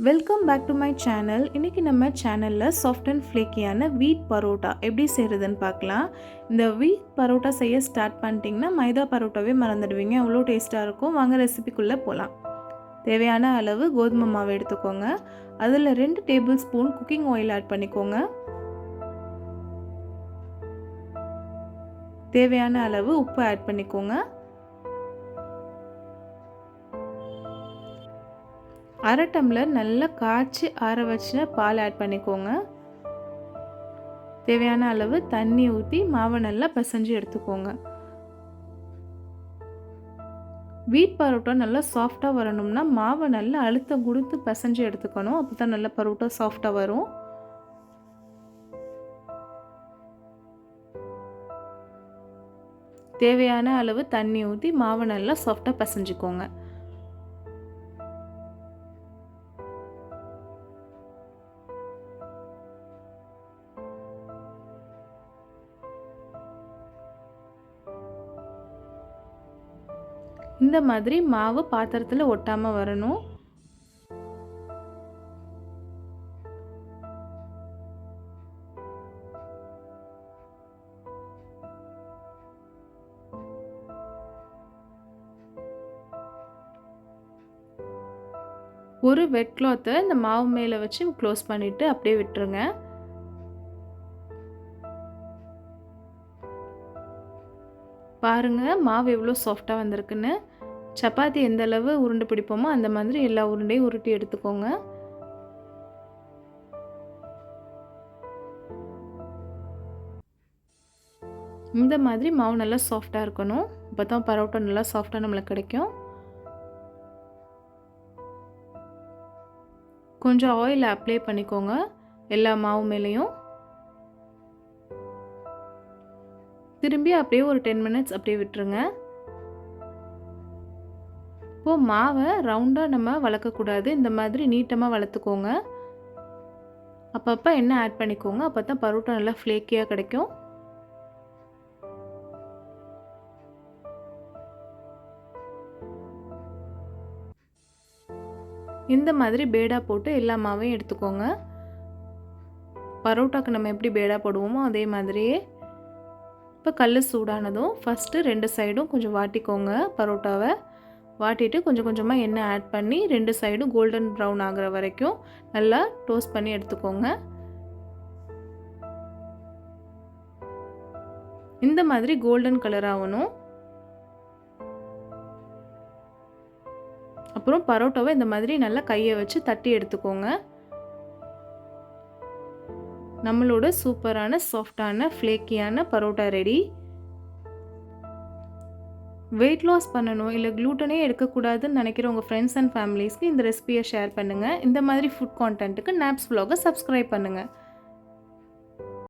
Welcome back to my channel. இன்றைக்கி நம்ம சேனலில் சாஃப்ட் அண்ட் ஃப்ளேக்கியான வீட் பரோட்டா எப்படி செய்கிறதுன்னு பார்க்கலாம். இந்த வீட் பரோட்டா செய்ய ஸ்டார்ட் பண்ணிட்டிங்கன்னா மைதா பரோட்டாவே மறந்துடுவீங்க, அவ்வளோ டேஸ்ட்டாக இருக்கும். வாங்க ரெசிபிக்குள்ளே போகலாம். தேவையான அளவு கோதுமை மாவு எடுத்துக்கோங்க. அதில் 2 tablespoon cooking oil add பண்ணிக்கோங்க. தேவையான அளவு உப்பு ஆட் பண்ணிக்கோங்க. அரை டம்ளர் நல்லா காய்ச்சி ஆற வச்ச பால் ஆட் பண்ணிக்கோங்க. தேவையான அளவு தண்ணி ஊற்றி மாவை நல்லா பிசைஞ்சு எடுத்துக்கோங்க. வீட் பரோட்டா நல்லா சாஃப்டாக வரணும்னா மாவை நல்லா அழுத்தம் கொடுத்து பிசைஞ்சு எடுத்துக்கணும். அப்போ தான் நல்லா பரோட்டா சாஃப்டாக வரும். தேவையான அளவு தண்ணி ஊற்றி மாவை நல்லா சாஃப்டாக பிசைஞ்சுக்கோங்க. இந்த மாதிரி மாவு பாத்திரத்தில் ஒட்டாமல் வரணும். ஒரு வெட் கிளாத்தை இந்த மாவு மேலே வச்சு க்ளோஸ் பண்ணிவிட்டு அப்படியே விட்டுருங்க. பாருங்கள் மாவு எவ்வளோ சாஃப்டாக வந்திருக்குன்னு. சப்பாத்தி எந்த அளவு உருண்டை பிடிப்போமோ அந்த மாதிரி எல்லா உருண்டையும் உருட்டி எடுத்துக்கோங்க. இந்த மாதிரி மாவு நல்லா சாஃப்டாக இருக்கணும். அப்போ தான் பரோட்டா நல்லா சாஃப்டாக நம்மளுக்கு கிடைக்கும். கொஞ்சம் ஆயில் அப்ளை பண்ணிக்கோங்க எல்லா மாவு மேலேயும். திரும்பி அப்படியே ஒரு 10 மினிட்ஸ் அப்படியே விட்டுருங்க. இப்போது மாவை ரவுண்டாக நம்ம வளர்க்கக்கூடாது, இந்த மாதிரி நீட்டமாக வளர்த்துக்கோங்க. அப்பப்போ எண்ணெய் ஆட் பண்ணிக்கோங்க, அப்போ தான் பரோட்டா நல்லா ஃப்ளேக்கியாக கிடைக்கும். இந்த மாதிரி பேடா போட்டு எல்லா மாவையும் எடுத்துக்கோங்க. பரோட்டாக்கு நம்ம எப்படி பேடா போடுவோமோ அதே மாதிரியே. இப்போ கல் சூடானதும் ஃபஸ்ட்டு 2 சைடும் கொஞ்சம் வாட்டிக்கோங்க. பரோட்டாவை வாட்டிட்டு கொஞ்சம் கொஞ்சமாக எண்ணெய் ஆட் பண்ணி 2 சைடும் கோல்டன் ப்ரௌன் ஆகிற வரைக்கும் நல்லா டோஸ்ட் பண்ணி எடுத்துக்கோங்க. இந்த மாதிரி கோல்டன் கலர் ஆகணும். அப்புறம் பரோட்டாவை இந்த மாதிரி நல்லா கையை வச்சு தட்டி எடுத்துக்கோங்க. நம்மளோட சூப்பரான சாஃப்டான ஃப்ளேக்கியான பரோட்டா ரெடி. வெயிட் லாஸ் பண்ணணும் இல்லை க்ளூட்டனே எடுக்கக்கூடாதுன்னு நினைக்கிற உங்கள் ஃப்ரெண்ட்ஸ் அண்ட் ஃபேமிலிஸ்க்கு இந்த ரெசிபியை ஷேர் பண்ணுங்கள். இந்த மாதிரி ஃபுட் கான்டென்ட்டுக்கு நாப்ஸ் vlog-ஐ சப்ஸ்கிரைப் பண்ணுங்கள்.